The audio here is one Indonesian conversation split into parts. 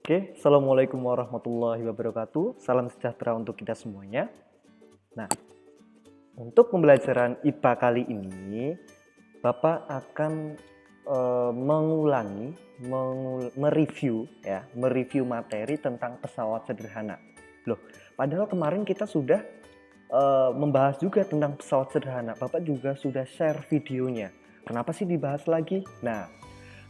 Oke, Assalamualaikum warahmatullahi wabarakatuh. Salam sejahtera untuk kita semuanya. Nah, untuk pembelajaran IPA kali ini, Bapak akan mengulangi, mereview materi tentang pesawat sederhana. Loh, padahal kemarin kita sudah membahas juga tentang pesawat sederhana. Bapak juga sudah share videonya. Kenapa sih dibahas lagi? Nah,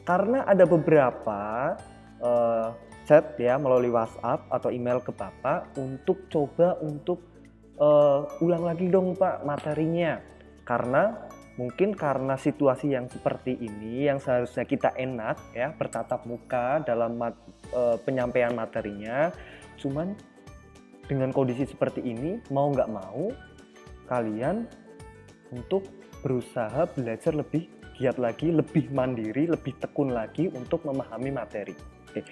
karena ada beberapa uh, chat ya melalui WhatsApp atau email ke Bapak untuk coba untuk ulang lagi dong Pak materinya. Karena situasi yang seperti ini yang seharusnya kita enak ya bertatap muka dalam penyampaian materinya, cuman dengan kondisi seperti ini mau nggak mau kalian untuk berusaha belajar lebih giat lagi, lebih mandiri, lebih tekun lagi untuk memahami materi. Oke.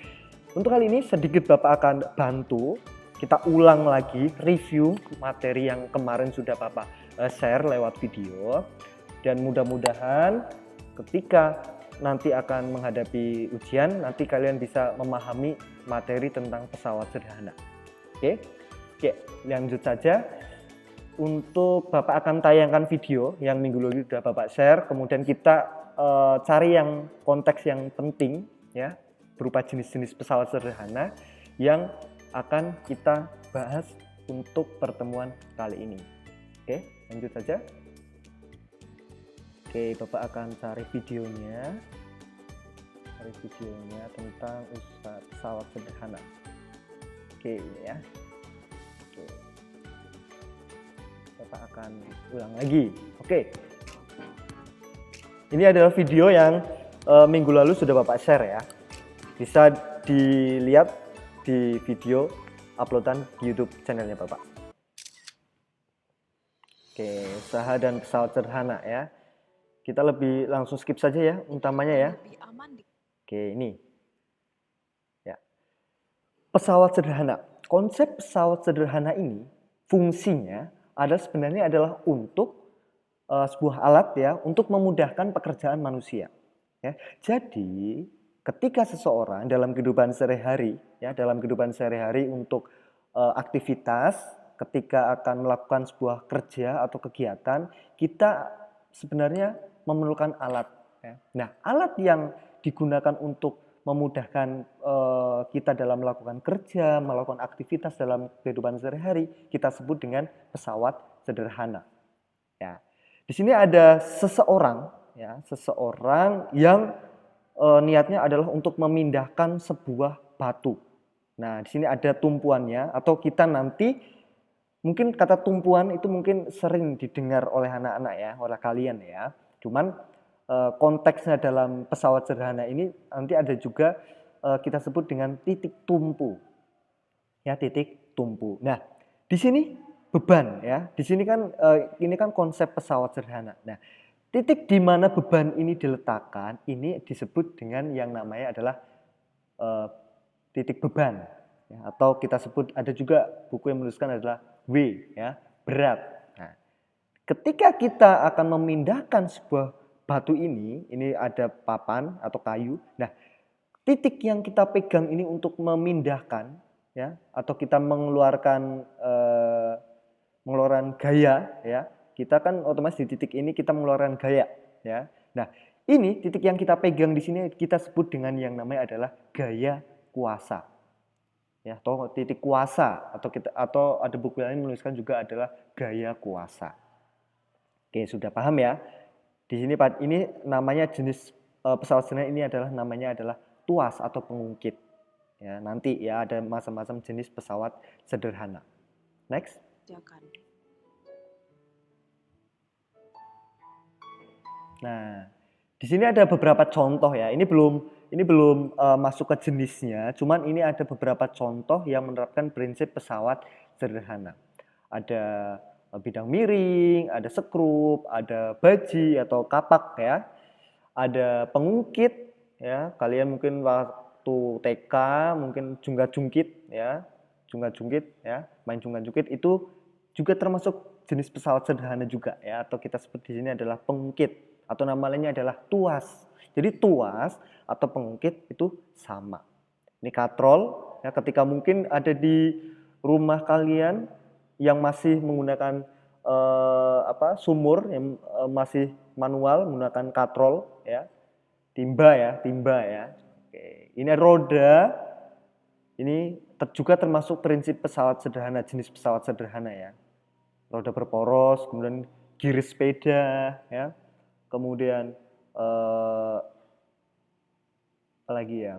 Untuk kali ini sedikit Bapak akan bantu kita ulang lagi review materi yang kemarin sudah Bapak share lewat video, dan mudah-mudahan ketika nanti akan menghadapi ujian nanti kalian bisa memahami materi tentang pesawat sederhana. Oke. Oke, lanjut saja. Untuk Bapak akan tayangkan video yang minggu lalu sudah Bapak share, kemudian kita cari yang konteks yang penting ya, berupa jenis-jenis pesawat sederhana yang akan kita bahas untuk pertemuan kali ini. Oke, lanjut saja. Oke, Bapak akan cari videonya tentang pesawat sederhana. Oke, ini ya. Oke. Bapak akan ulang lagi. Oke. Ini adalah video yang minggu lalu sudah Bapak share ya. Bisa dilihat di video uploadan di YouTube channelnya Bapak. Oke, usaha dan pesawat sederhana ya. Kita lebih langsung skip saja ya, utamanya ya. Oke, ini. Ya. Pesawat sederhana. Konsep pesawat sederhana ini fungsinya sebenarnya adalah untuk sebuah alat ya untuk memudahkan pekerjaan manusia. Ya. Jadi ketika seseorang dalam kehidupan sehari-hari untuk aktivitas, ketika akan melakukan sebuah kerja atau kegiatan, kita sebenarnya memerlukan alat. Ya. Nah, alat yang digunakan untuk memudahkan kita dalam melakukan kerja, melakukan aktivitas dalam kehidupan sehari-hari, kita sebut dengan pesawat sederhana. Ya. Di sini ada seseorang yang niatnya adalah untuk memindahkan sebuah batu. Nah, di sini ada tumpuannya, atau kita nanti mungkin kata tumpuan itu mungkin sering didengar oleh anak-anak ya, oleh kalian ya. Cuman konteksnya dalam pesawat sederhana ini nanti ada juga kita sebut dengan titik tumpu. Ya, titik tumpu. Nah, di sini beban ya. Di sini kan ini kan konsep pesawat sederhana. Nah, titik di mana beban ini diletakkan ini disebut dengan yang namanya adalah titik beban ya, atau kita sebut, ada juga buku yang menuliskan adalah W ya, berat. Nah, ketika kita akan memindahkan sebuah batu ini ada papan atau kayu. Nah, titik yang kita pegang ini untuk memindahkan ya, atau kita mengeluarkan gaya ya, kita kan otomatis di titik ini kita mengeluarkan gaya ya. Nah, ini titik yang kita pegang di sini kita sebut dengan yang namanya adalah gaya kuasa. Ya, atau titik kuasa, atau ada buku lain menuliskan juga adalah gaya kuasa. Oke, sudah paham ya? Di sini ini namanya jenis pesawat sederhana ini namanya adalah tuas atau pengungkit. Ya, nanti ya ada macam-macam jenis pesawat sederhana. Next. Nah, di sini ada beberapa contoh ya. Ini belum masuk ke jenisnya, cuman ini ada beberapa contoh yang menerapkan prinsip pesawat sederhana. Ada bidang miring, ada sekrup, ada baji atau kapak ya. Ada pengungkit ya. Kalian mungkin waktu TK mungkin jungkat-jungkit ya. Jungkat-jungkit ya, main jungkat-jungkit itu juga termasuk jenis pesawat sederhana juga ya, atau kita sebut di sini adalah pengungkit, atau nama lainnya adalah tuas. Jadi tuas atau pengungkit itu sama. Ini katrol, ya, ketika mungkin ada di rumah kalian yang masih menggunakan sumur yang masih manual menggunakan katrol, ya, timba ya. Oke. Ini roda, ini juga termasuk prinsip pesawat sederhana, jenis pesawat sederhana ya. Roda berporos, kemudian giris sepeda, ya, kemudian apa lagi ya?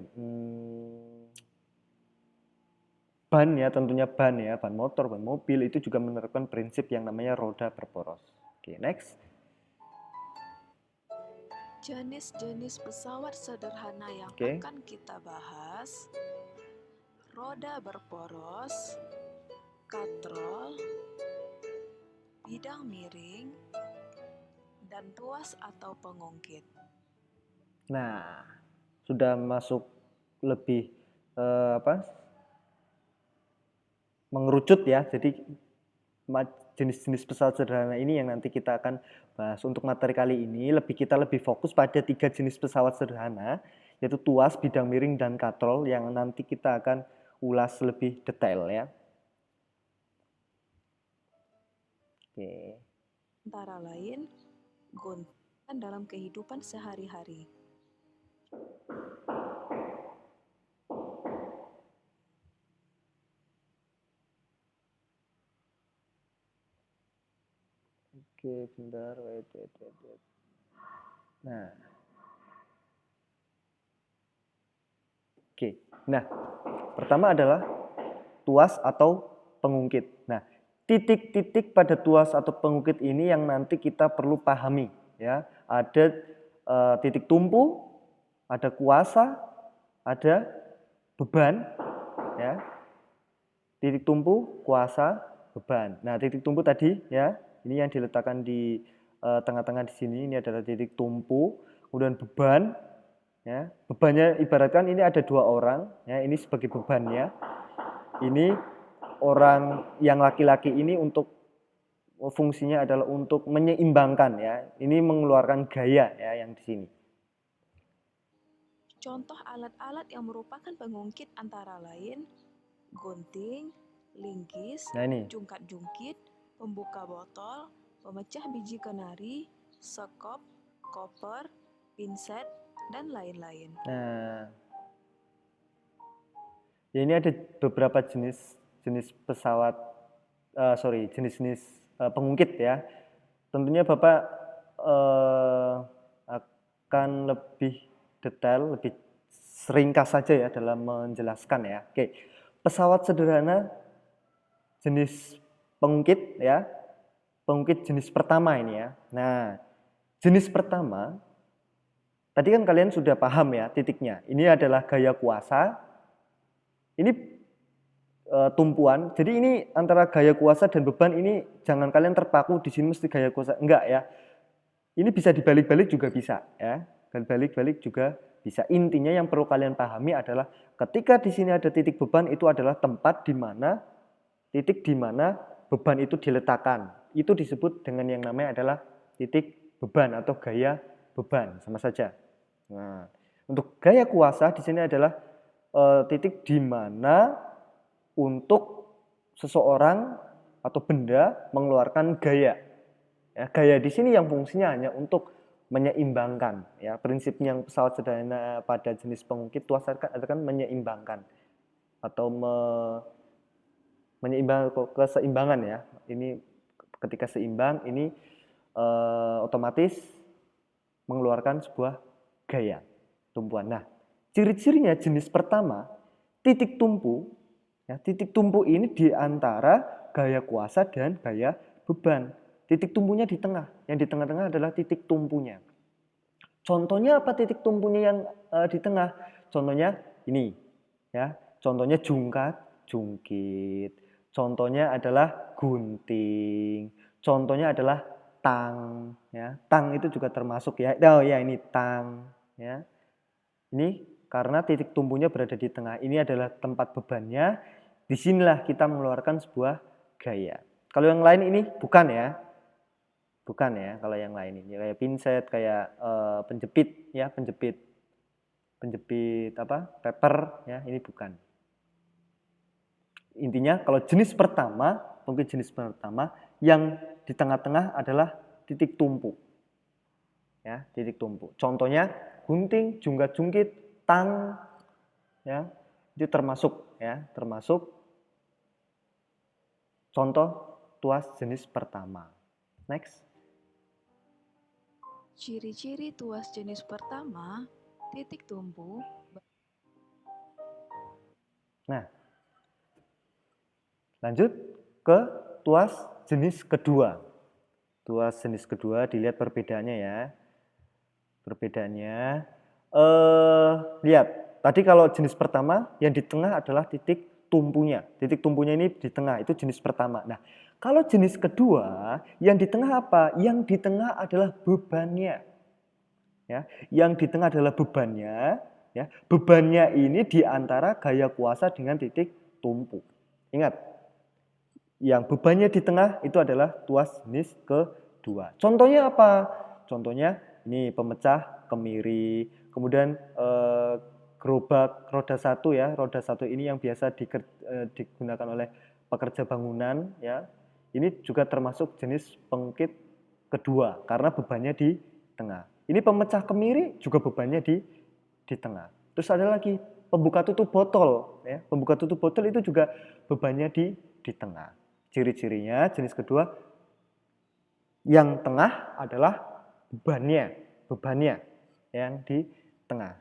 Ban ya, tentunya ban ya, ban motor, ban mobil itu juga menerapkan prinsip yang namanya roda berporos. Oke, next. Jenis-jenis pesawat sederhana yang Oke. akan kita bahas: roda berporos, katrol, bidang miring, dan tuas atau pengungkit. Nah, sudah masuk lebih mengerucut ya. Jadi jenis-jenis pesawat sederhana ini yang nanti kita akan bahas. Untuk materi kali ini kita lebih fokus pada 3 jenis pesawat sederhana, yaitu tuas, bidang miring, dan katrol yang nanti kita akan ulas lebih detail ya. Oke. Antara lain, gunting dalam kehidupan sehari-hari. Oke, bentar, wait. Nah. Oke. Nah, pertama adalah tuas atau pengungkit. Nah, titik-titik pada tuas atau pengungkit ini yang nanti kita perlu pahami ya. Ada titik tumpu, ada kuasa, ada beban ya. Titik tumpu, kuasa, beban. Nah, titik tumpu tadi ya, ini yang diletakkan di tengah-tengah di sini, ini adalah titik tumpu. Kemudian beban ya. Bebannya ibaratkan ini ada 2 orang ya, ini sebagai bebannya. Ini orang yang laki-laki ini untuk fungsinya adalah untuk menyeimbangkan ya. Ini mengeluarkan gaya ya yang di sini. Contoh alat-alat yang merupakan pengungkit antara lain gunting, linggis, Nah, ini. jungkat-jungkit, pembuka botol, pemecah biji kenari, sekop, koper, pinset, dan lain-lain. Nah, ya ini ada beberapa jenis pesawat, jenis-jenis pengungkit ya. Tentunya Bapak akan lebih detail, lebih ringkas saja ya dalam menjelaskan ya. Oke, pesawat sederhana jenis pengungkit ya, pengungkit jenis pertama ini ya. Nah, jenis pertama, tadi kan kalian sudah paham ya titiknya. Ini adalah gaya kuasa, ini tumpuan. Jadi ini antara gaya kuasa dan beban ini jangan kalian terpaku di sini mesti gaya kuasa. Enggak ya. Ini bisa dibalik-balik juga bisa ya. Balik-balik juga bisa. Intinya yang perlu kalian pahami adalah ketika di sini ada titik beban itu adalah tempat di mana titik di mana beban itu diletakkan. Itu disebut dengan yang namanya adalah titik beban atau gaya beban, sama saja. Nah, untuk gaya kuasa di sini adalah titik di mana untuk seseorang atau benda mengeluarkan gaya. Ya, gaya di sini yang fungsinya hanya untuk menyeimbangkan. Ya, prinsipnya yang pesawat sederhana pada jenis pengungkit tuas akan menyeimbangkan atau menyeimbang keseimbangan ya. Ini ketika seimbang ini otomatis mengeluarkan sebuah gaya tumpuan. Nah, ciri-cirinya jenis pertama titik tumpu. Ya, titik tumpu ini di antara gaya kuasa dan gaya beban. Titik tumpunya di tengah. Yang di tengah-tengah adalah titik tumpunya. Contohnya apa titik tumpunya yang di tengah? Contohnya ini, ya. Contohnya jungkat, jungkit. Contohnya adalah gunting. Contohnya adalah tang, ya. Tang itu juga termasuk ya. Oh ya, ini tang, ya. Ini karena titik tumpunya berada di tengah. Ini adalah tempat bebannya. Disinilah kita mengeluarkan sebuah gaya. Kalau yang lain ini bukan ya. Bukan ya kalau yang lain ini. Kayak pinset, kayak penjepit ya, penjepit. penjepit paper ya, ini bukan. Intinya kalau jenis pertama, mungkin jenis pertama yang di tengah-tengah adalah titik tumpu. Ya, titik tumpu. Contohnya gunting, jungkat-jungkit, tang ya. Itu termasuk ya, termasuk contoh tuas jenis pertama. Next. Ciri-ciri tuas jenis pertama, titik tumpu. Nah, lanjut ke tuas jenis kedua. Tuas jenis kedua, dilihat perbedaannya ya. Perbedaannya, lihat, tadi kalau jenis pertama yang di tengah adalah titik tumpunya. Titik tumpunya ini di tengah, itu jenis pertama. Nah, kalau jenis kedua, yang di tengah apa? Yang di tengah adalah bebannya. Ya, yang di tengah adalah bebannya. Ya, bebannya ini di antara gaya kuasa dengan titik tumpu. Ingat, yang bebannya di tengah itu adalah tuas jenis kedua. Contohnya apa? Contohnya ini pemecah kemiri, kemudian gerobak roda satu ya, roda satu ini yang biasa digunakan oleh pekerja bangunan ya. Ini juga termasuk jenis pengukit kedua karena bebannya di tengah. Ini pemecah kemiri juga bebannya di tengah. Terus ada lagi pembuka tutup botol ya. Pembuka tutup botol itu juga bebannya di tengah. Ciri-cirinya jenis kedua yang tengah adalah bebannya yang di tengah.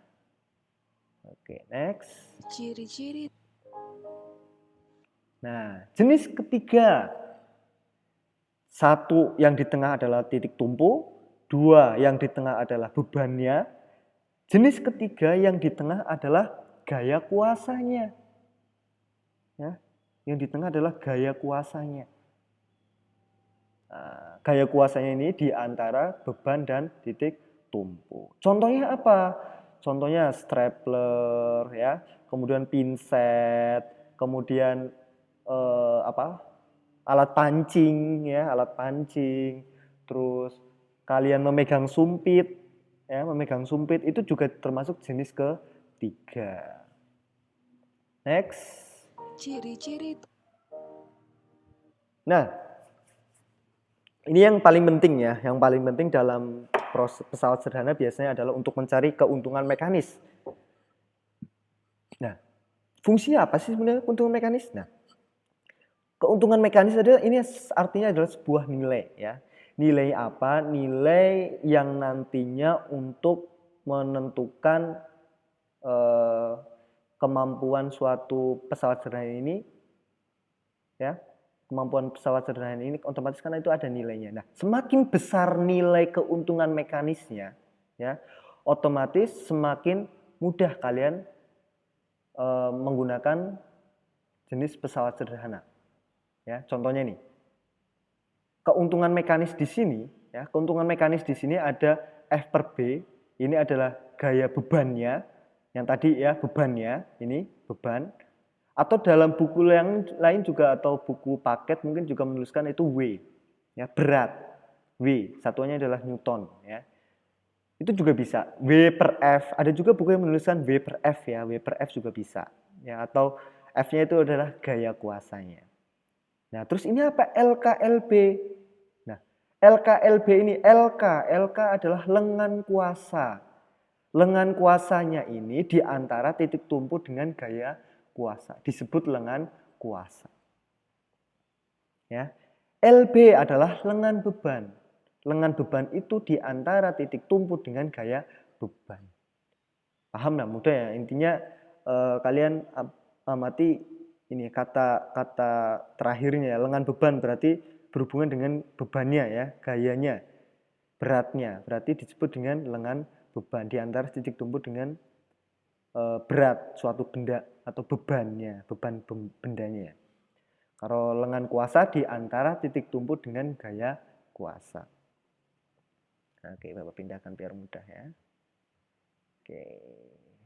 Oke, next. Ciri-ciri. Nah, jenis ketiga. Satu yang di tengah adalah titik tumpu, dua yang di tengah adalah bebannya. Jenis ketiga yang di tengah adalah gaya kuasanya. Ya, yang di tengah adalah gaya kuasanya. Nah, gaya kuasanya ini di antara beban dan titik tumpu. Contohnya apa? Contohnya stapler ya, kemudian pinset, kemudian alat pancing ya, alat pancing. Terus kalian memegang sumpit ya, memegang sumpit itu juga termasuk jenis ketiga. Next. Ciri-ciri. Nah, ini yang paling penting ya, yang paling penting dalam proses pesawat sederhana biasanya adalah untuk mencari keuntungan mekanis. Nah, fungsinya apa sih sebenarnya keuntungan mekanis? Nah, keuntungan mekanis adalah ini artinya adalah sebuah nilai ya. Nilai apa? Nilai yang nantinya untuk menentukan kemampuan suatu pesawat sederhana ini ya. Kemampuan pesawat sederhana ini otomatis karena itu ada nilainya. Nah, semakin besar nilai keuntungan mekanisnya, ya, otomatis semakin mudah kalian menggunakan jenis pesawat sederhana. Ya, contohnya nih, keuntungan mekanis di sini, ya, keuntungan mekanis di sini ada F per B. Ini adalah gaya bebannya, yang tadi ya bebannya, ini beban. Atau dalam buku yang lain juga atau buku paket mungkin juga menuliskan itu W, ya berat. W, satuannya adalah Newton, ya. Itu juga bisa. W per F, ada juga buku yang menuliskan W per F ya, W per F juga bisa. Ya, atau F-nya itu adalah gaya kuasanya. Nah, terus ini apa? LKLB. Nah, LKLB ini LK adalah lengan kuasa. Lengan kuasanya ini di antara titik tumpu dengan gaya kuasa, disebut lengan kuasa. Ya. LB adalah lengan beban. Lengan beban itu di antara titik tumpu dengan gaya beban. Paham nggak? Mudah ya. Intinya kalian amati ini kata-kata terakhirnya, lengan beban berarti berhubungan dengan bebannya ya, gayanya, beratnya. Berarti disebut dengan lengan beban di antara titik tumpu dengan berat suatu benda atau bebannya, beban bendanya. Kalau lengan kuasa di antara titik tumpu dengan gaya kuasa. Oke, Bapak pindahkan biar mudah ya. Oke,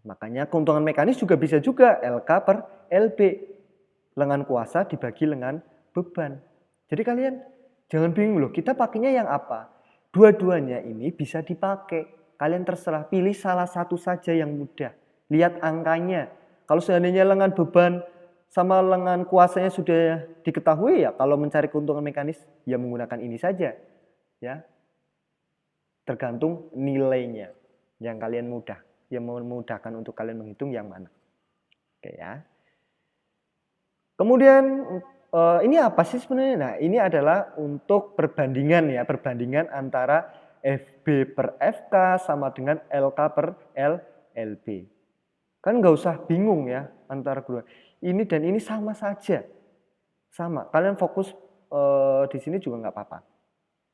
makanya keuntungan mekanis juga bisa juga LK per LB. Lengan kuasa dibagi lengan beban. Jadi kalian jangan bingung loh, kita pakainya yang apa? Dua-duanya ini bisa dipakai. Kalian terserah pilih salah satu saja yang mudah. lihat angkanya. Kalau seandainya lengan beban sama lengan kuasanya sudah diketahui, ya kalau mencari keuntungan mekanis ya menggunakan ini saja, ya. Tergantung nilainya yang kalian yang memudahkan untuk kalian menghitung yang mana. Oke ya. Kemudian ini apa sih sebenarnya? Nah, ini adalah untuk perbandingan ya, perbandingan antara FB per FK sama dengan LK per LB. Kan nggak usah bingung ya antara kedua. Ini dan ini sama saja. Sama. Kalian fokus di sini juga nggak apa-apa.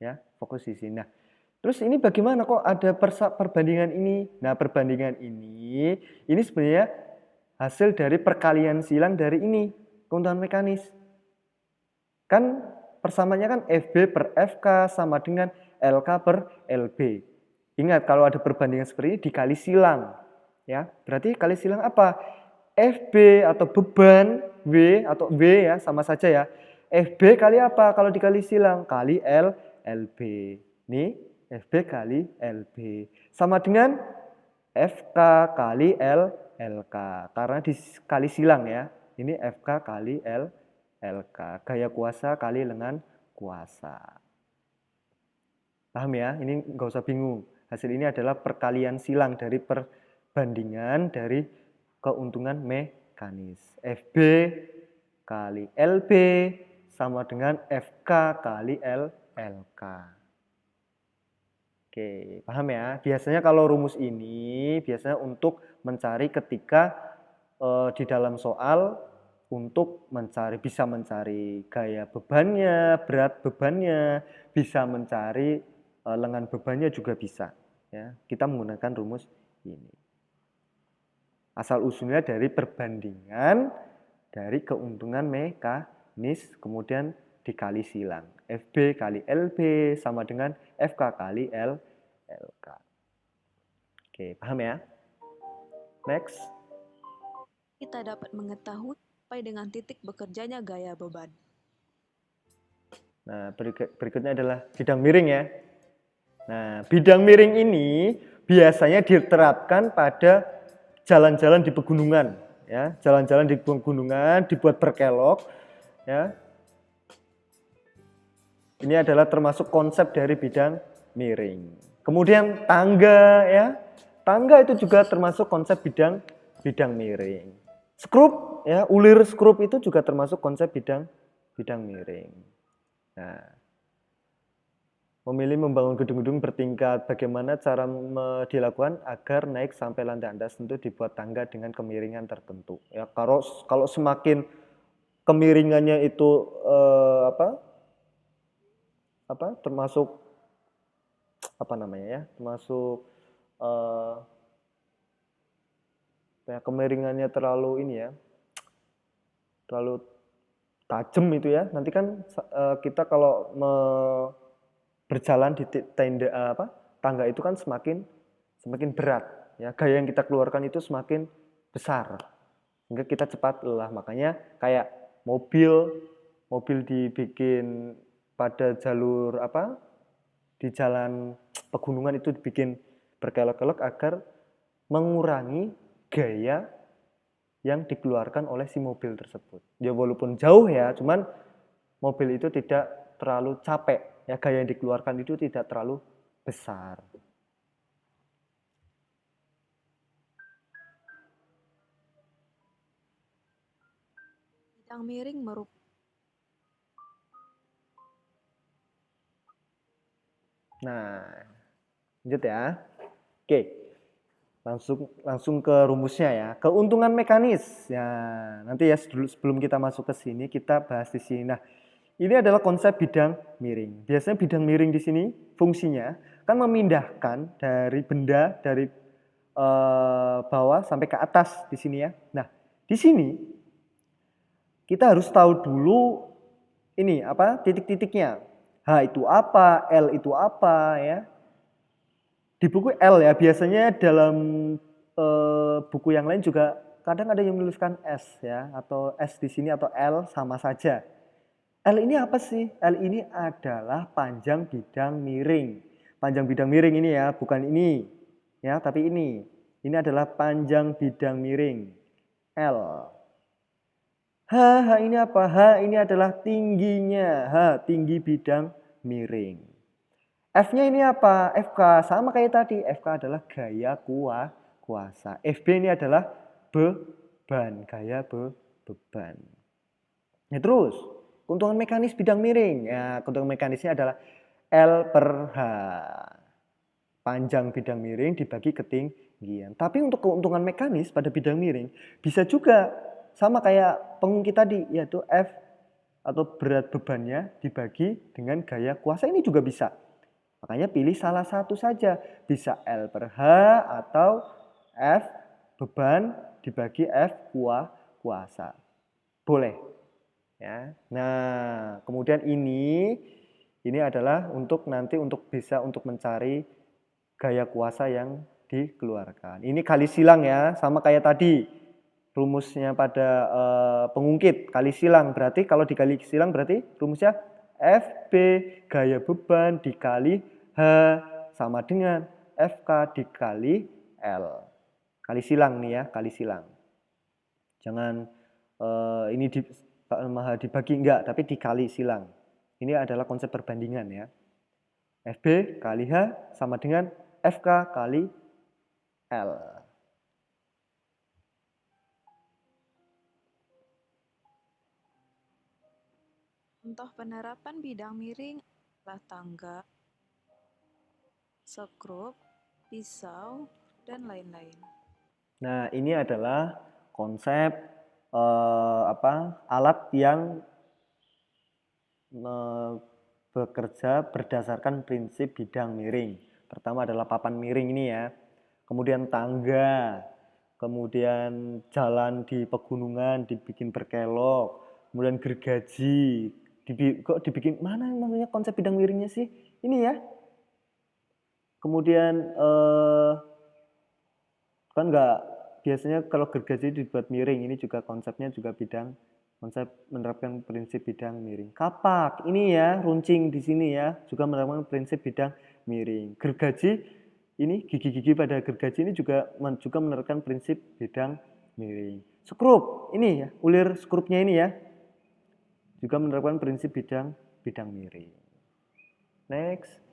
Ya, fokus di sini. Nah, terus ini bagaimana kok ada perbandingan ini? Nah, perbandingan ini sebenarnya hasil dari perkalian silang dari ini, keuntungan mekanis. Kan persamanya kan FB per FK sama dengan LK per LB. Ingat kalau ada perbandingan seperti ini dikali silang. Ya, berarti kali silang apa? FB atau beban W atau W ya sama saja ya. FB kali apa kalau dikali silang? Kali LB. Nih, FB kali LB. Sama dengan FK kali LK. Karena dikali silang ya. Ini FK kali LK. Gaya kuasa kali lengan kuasa. Paham ya? Ini nggak usah bingung. Hasil ini adalah perkalian silang dari perbandingan dari keuntungan mekanis. FB kali LB sama dengan FK kali LK. Oke, paham ya? Biasanya kalau rumus ini biasanya untuk mencari ketika di dalam soal untuk bisa mencari gaya bebannya, berat bebannya, bisa mencari lengan bebannya juga bisa. Ya, kita menggunakan rumus ini. Asal usulnya dari perbandingan dari keuntungan mekanis kemudian dikali silang. FB kali LB sama dengan FK kali LK. Oke, paham ya? Next. Kita dapat mengetahui sampai dengan titik bekerjanya gaya beban. Nah, berikutnya adalah bidang miring ya. Nah, bidang miring ini biasanya diterapkan pada jalan-jalan di pegunungan, ya. Jalan-jalan di pegunungan dibuat berkelok, ya. Ini adalah termasuk konsep dari bidang miring. Kemudian tangga, ya. Tangga itu juga termasuk konsep bidang miring. Skrup, ya, ulir skrup itu juga termasuk konsep bidang miring. Nah, memilih membangun gedung-gedung bertingkat, bagaimana cara dilakukan agar naik sampai lantai atas tentu dibuat tangga dengan kemiringan tertentu. Ya, kalau semakin kemiringannya itu termasuk apa namanya ya, termasuk kemiringannya terlalu ini ya, terlalu tajam itu ya. Nanti kan kita kalau berjalan di tangga itu kan semakin berat ya, gaya yang kita keluarkan itu semakin besar sehingga kita cepat lelah. Makanya kayak mobil dibikin pada jalur di jalan pegunungan itu dibikin berkelok-kelok agar mengurangi gaya yang dikeluarkan oleh si mobil tersebut. Ya walaupun jauh ya, cuman mobil itu tidak terlalu capek. Ya, gaya yang dikeluarkan itu tidak terlalu besar. Bidang miring merupakan Nah, lanjut ya. Oke. Langsung ke rumusnya ya. Keuntungan mekanis. Ya, nanti ya sebelum kita masuk ke sini kita bahas di sini. Nah, ini adalah konsep bidang miring. Biasanya bidang miring di sini fungsinya kan memindahkan dari benda dari bawah sampai ke atas di sini ya. Nah, di sini kita harus tahu dulu ini titik-titiknya. H itu apa, L itu apa ya. Di buku L ya, biasanya dalam buku yang lain juga kadang ada yang menuliskan S ya, atau S di sini atau L sama saja. L ini apa sih? L ini adalah panjang bidang miring. Panjang bidang miring ini ya, bukan ini ya, tapi ini. Ini adalah panjang bidang miring, L. H ini apa? H ini adalah tingginya, tinggi bidang miring. F-nya ini apa? FK, sama kayak tadi. FK adalah gaya kuasa. FB ini adalah beban, gaya beban. Nah, terus, keuntungan mekanis bidang miring. Ya, keuntungan mekanisnya adalah L per H. Panjang bidang miring dibagi ketinggian. Tapi untuk keuntungan mekanis pada bidang miring, bisa juga sama kayak pengungkit tadi, yaitu F atau berat bebannya dibagi dengan gaya kuasa, ini juga bisa. Makanya pilih salah satu saja. Bisa L per H atau F beban dibagi F kuasa. Boleh. Ya. Nah, kemudian ini adalah untuk nanti bisa untuk mencari gaya kuasa yang dikeluarkan. Ini kali silang ya, sama kayak tadi. Rumusnya pada pengungkit kali silang, berarti kalau dikali silang berarti rumusnya FB gaya beban dikali H sama dengan FK dikali L. Kali silang nih ya, kali silang. Jangan ini dibagi enggak, tapi dikali silang. Ini adalah konsep perbandingan ya. FB kali H sama dengan FK kali L. Contoh penerapan bidang miring adalah tangga, sekrup, pisau, dan lain-lain. Nah, ini adalah konsep alat yang bekerja berdasarkan prinsip bidang miring. Pertama adalah papan miring ini ya. Kemudian tangga, kemudian jalan di pegunungan dibikin berkelok, kemudian gergaji, kok dibikin mana namanya konsep bidang miringnya sih? Ini ya. Kemudian kan nggak biasanya kalau gergaji dibuat miring, ini juga konsepnya juga konsep menerapkan prinsip bidang miring. Kapak ini ya, runcing di sini ya, juga menerapkan prinsip bidang miring. Gergaji ini gigi-gigi pada gergaji ini juga menerapkan prinsip bidang miring. Skrup ini ya, ulir skrupnya ini ya, juga menerapkan prinsip bidang miring. Next.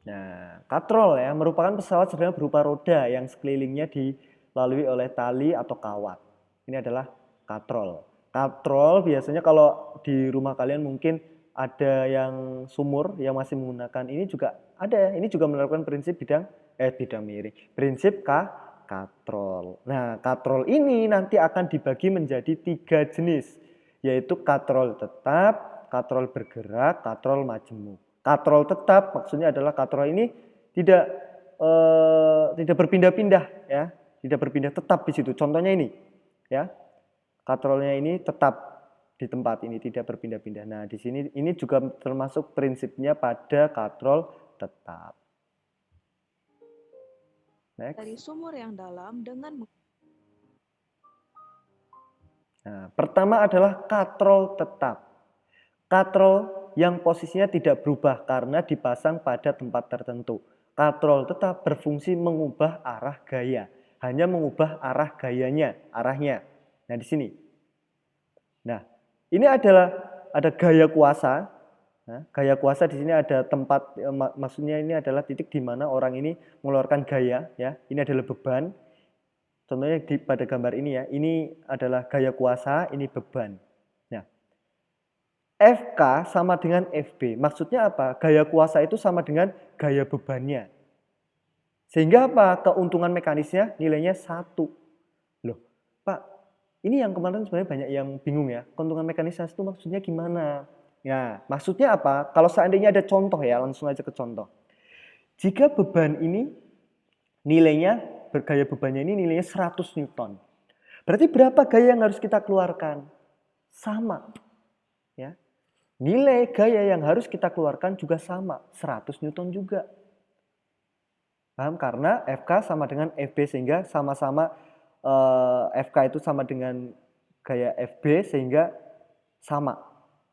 Nah, katrol ya merupakan pesawat sederhana berupa roda yang sekelilingnya dilalui oleh tali atau kawat. Ini adalah katrol. Katrol biasanya kalau di rumah kalian mungkin ada yang sumur yang masih menggunakan ini juga ada ya. Ini juga menerapkan prinsip bidang miring. Prinsip katrol. Nah, katrol ini nanti akan dibagi menjadi 3 jenis, yaitu katrol tetap, katrol bergerak, katrol majemuk. Katrol tetap maksudnya adalah katrol ini tidak berpindah-pindah ya, tidak berpindah, tetap di situ. Contohnya ini ya, katrolnya ini tetap di tempat ini, tidak berpindah-pindah. Nah di sini ini juga termasuk prinsipnya pada katrol tetap. Next. Dari sumur yang dalam dengan Nah, pertama adalah katrol tetap. Katrol yang posisinya tidak berubah karena dipasang pada tempat tertentu. Katrol tetap berfungsi mengubah arah gaya, hanya mengubah arah gayanya, arahnya. Nah, di sini. Nah, ini ada gaya kuasa. Nah, gaya kuasa di sini ada tempat, maksudnya ini adalah titik di mana orang ini mengeluarkan gaya, ya. Ini adalah beban. Contohnya pada gambar ini ya, ini adalah gaya kuasa, ini beban. FK sama dengan FB. Maksudnya apa? Gaya kuasa itu sama dengan gaya bebannya. Sehingga apa? Keuntungan mekanisnya nilainya 1. Loh, Pak, ini yang kemarin sebenarnya banyak yang bingung ya. Keuntungan mekanisnya itu maksudnya gimana? Ya, maksudnya apa? Kalau seandainya ada contoh ya, langsung aja ke contoh. Jika beban ini nilainya, gaya bebannya ini nilainya 100 Newton. Berarti berapa gaya yang harus kita keluarkan? Sama. Ya. Nilai gaya yang harus kita keluarkan juga sama, 100 Newton juga. Paham? Karena FK sama dengan FB sehingga sama-sama FK itu sama dengan gaya FB sehingga sama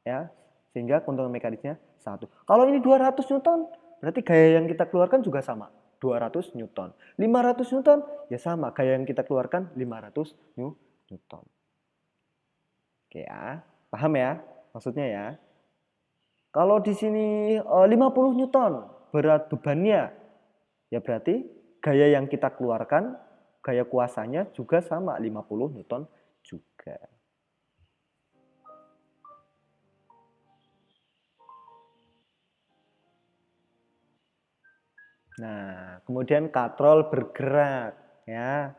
ya. Sehingga keuntungan mekanisnya 1. Kalau ini 200 Newton, berarti gaya yang kita keluarkan juga sama, 200 Newton. 500 Newton, ya sama, gaya yang kita keluarkan 500 Newton. Oke ya, paham ya maksudnya ya. Kalau di sini 50 Newton berat bebannya, ya berarti gaya yang kita keluarkan, gaya kuasanya juga sama, 50 Newton juga. Nah, kemudian katrol bergerak ya,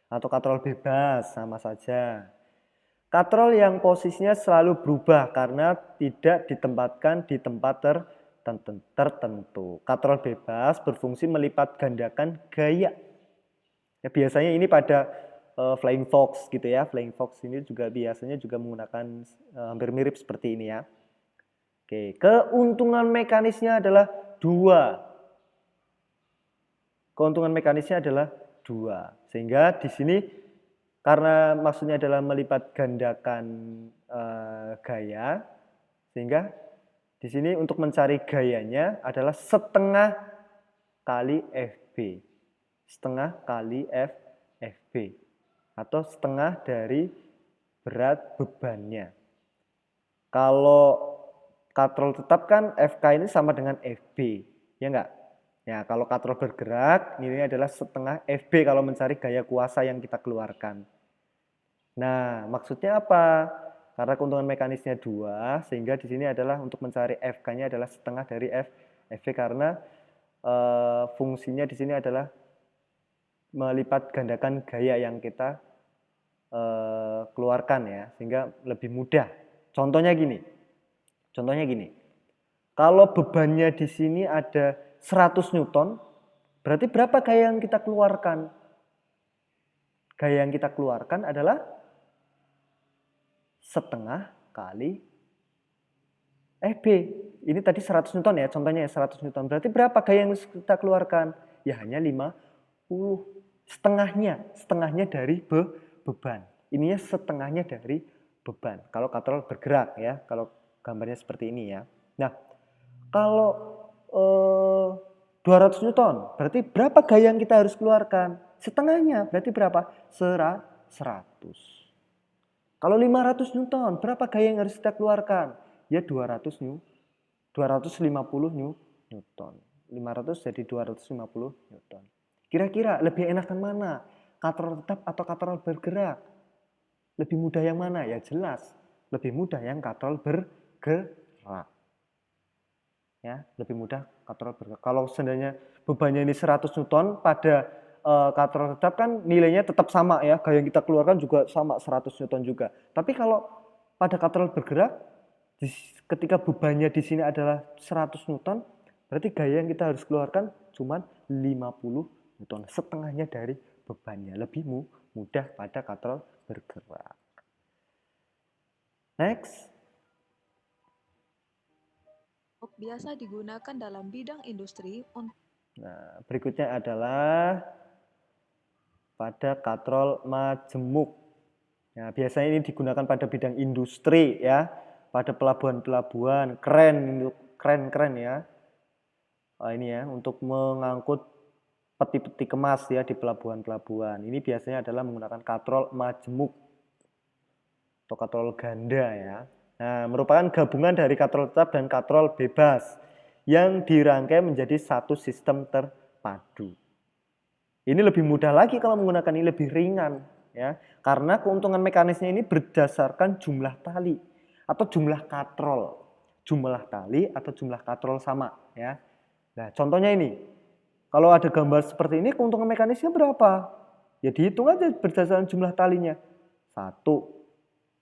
atau katrol bebas sama saja. Katrol yang posisinya selalu berubah karena tidak ditempatkan di tempat tertentu. Katrol bebas berfungsi melipat gandakan gaya. Ya, biasanya ini pada flying fox gitu ya. Flying fox ini juga biasanya juga menggunakan hampir mirip seperti ini ya. Oke, keuntungan mekanisnya adalah 2. Keuntungan mekanisnya adalah 2. Sehingga di sini karena maksudnya adalah melipat gandakan gaya, sehingga di sini untuk mencari gayanya adalah setengah kali FB. Setengah kali FB. Atau setengah dari berat bebannya. Kalau katrol tetap kan FK ini sama dengan FB, ya enggak? Ya, kalau katrol bergerak, nilainya adalah setengah FB kalau mencari gaya kuasa yang kita keluarkan. Nah, maksudnya apa? Karena keuntungan mekanisnya 2, sehingga di sini adalah untuk mencari FK-nya adalah setengah dari FB karena fungsinya di sini adalah melipat gandakan gaya yang kita keluarkan ya, sehingga lebih mudah. Contohnya gini. Kalau bebannya di sini ada 100 Newton, berarti berapa gaya yang kita keluarkan? Gaya yang kita keluarkan adalah setengah kali FB. Ini tadi 100 Newton ya, contohnya 100 Newton. Berarti berapa gaya yang kita keluarkan? Ya hanya 50. Setengahnya dari beban. Ininya setengahnya dari beban. Kalau katrol bergerak ya, kalau gambarnya seperti ini ya. Nah, kalau 200 Newton, berarti berapa gaya yang kita harus keluarkan? Setengahnya, berarti berapa? 100. Kalau 500 Newton, berapa gaya yang harus kita keluarkan? Ya 250 Newton. 500 jadi 250 Newton. Kira-kira lebih enakan mana? Katrol tetap atau katrol bergerak? Lebih mudah yang mana? Ya jelas, lebih mudah yang katrol bergerak. Ya, lebih mudah katrol bergerak. Kalau seandainya bebannya ini 100 Newton pada katrol tetap kan nilainya tetap sama ya, gaya yang kita keluarkan juga sama 100 Newton juga. Tapi kalau pada katrol bergerak, ketika bebannya di sini adalah 100 Newton, berarti gaya yang kita harus keluarkan cuma 50 Newton, setengahnya dari bebannya. Lebih mudah pada katrol bergerak. Next. Biasa digunakan dalam bidang industri untuk Nah, berikutnya adalah pada katrol majemuk. Nah, biasanya ini digunakan pada bidang industri ya, pada pelabuhan-pelabuhan, keren ya. Ini ya, untuk mengangkut peti-peti kemas ya di pelabuhan-pelabuhan. Ini biasanya adalah menggunakan katrol majemuk atau katrol ganda ya. Nah, merupakan gabungan dari katrol tetap dan katrol bebas yang dirangkai menjadi satu sistem terpadu. Ini lebih mudah lagi kalau menggunakan ini, lebih ringan ya. Karena keuntungan mekanisnya ini berdasarkan jumlah tali atau jumlah katrol. Jumlah tali atau jumlah katrol sama ya. Nah, contohnya ini. Kalau ada gambar seperti ini, keuntungan mekanisnya berapa? Ya dihitung aja berdasarkan jumlah talinya. 1,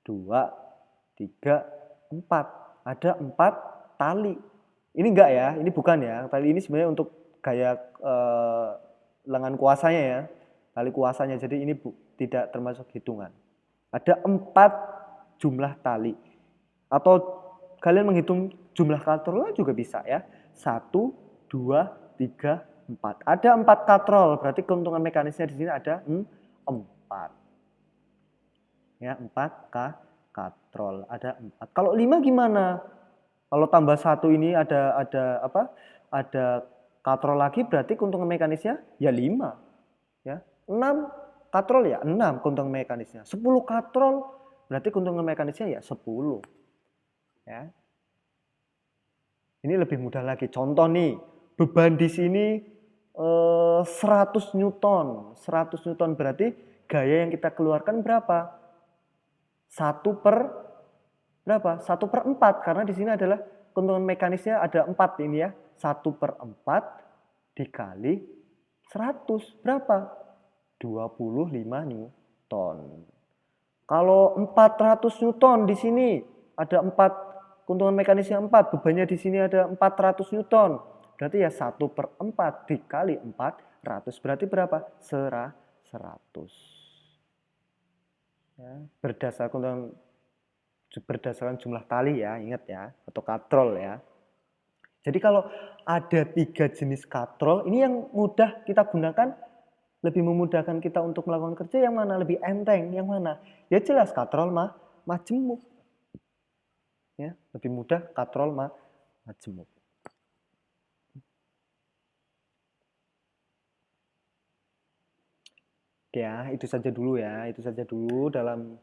2, 3, 4. Ada 4 tali. Ini enggak ya, ini bukan ya. Tali ini sebenarnya untuk gaya lengan kuasanya ya. Tali kuasanya, jadi ini tidak termasuk hitungan. Ada 4 jumlah tali. Atau kalian menghitung jumlah katrol juga bisa ya. 1, 2, 3, 4. Ada 4 katrol, berarti keuntungan mekanisnya di sini ada 4. 4. Ya, 4 katrol. Ada 4. Kalau 5 gimana? Kalau tambah 1 ini ada apa? Ada katrol lagi berarti keuntungan mekanisnya ya 5. Ya. 6 katrol ya 6 keuntungan mekanisnya. 10 katrol berarti keuntungan mekanisnya ya 10. Ya. Ini lebih mudah lagi. Contoh nih, beban di sini 100 Newton. 100 Newton berarti gaya yang kita keluarkan berapa? 1 per berapa? 1 per 4. Karena di sini adalah keuntungan mekanisnya ada 4 ini ya. 1 per 4 dikali 100. Berapa? 25 Newton. Kalau 400 Newton di sini ada 4 keuntungan mekanisnya 4, bebannya di sini ada 400 Newton. Berarti ya 1 per 4 dikali 400. Berarti berapa? 100. Ya, berdasarkan jumlah tali ya, ingat ya, atau katrol ya. Jadi kalau ada 3 jenis katrol, ini yang mudah kita gunakan, lebih memudahkan kita untuk melakukan kerja yang mana? Lebih enteng, yang mana? Ya jelas katrol majemuk. Ya, lebih mudah katrol majemuk. Ya, itu saja dulu ya. Itu saja dulu dalam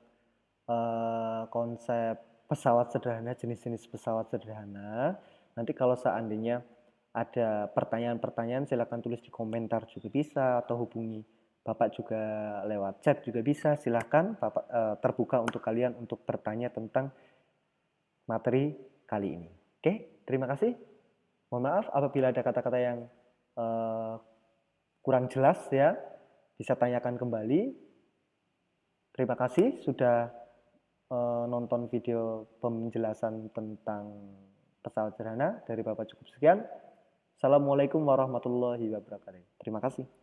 konsep pesawat sederhana, jenis-jenis pesawat sederhana. Nanti kalau seandainya ada pertanyaan-pertanyaan silakan tulis di komentar juga bisa, atau hubungi Bapak juga lewat chat juga bisa. Silakan Bapak terbuka untuk kalian untuk bertanya tentang materi kali ini. Oke, terima kasih. Mohon maaf apabila ada kata-kata yang kurang jelas ya, bisa tanyakan kembali. Terima kasih sudah nonton video penjelasan tentang pesawat sederhana dari Bapak. Cukup sekian. Assalamualaikum warahmatullahi wabarakatuh. Terima kasih.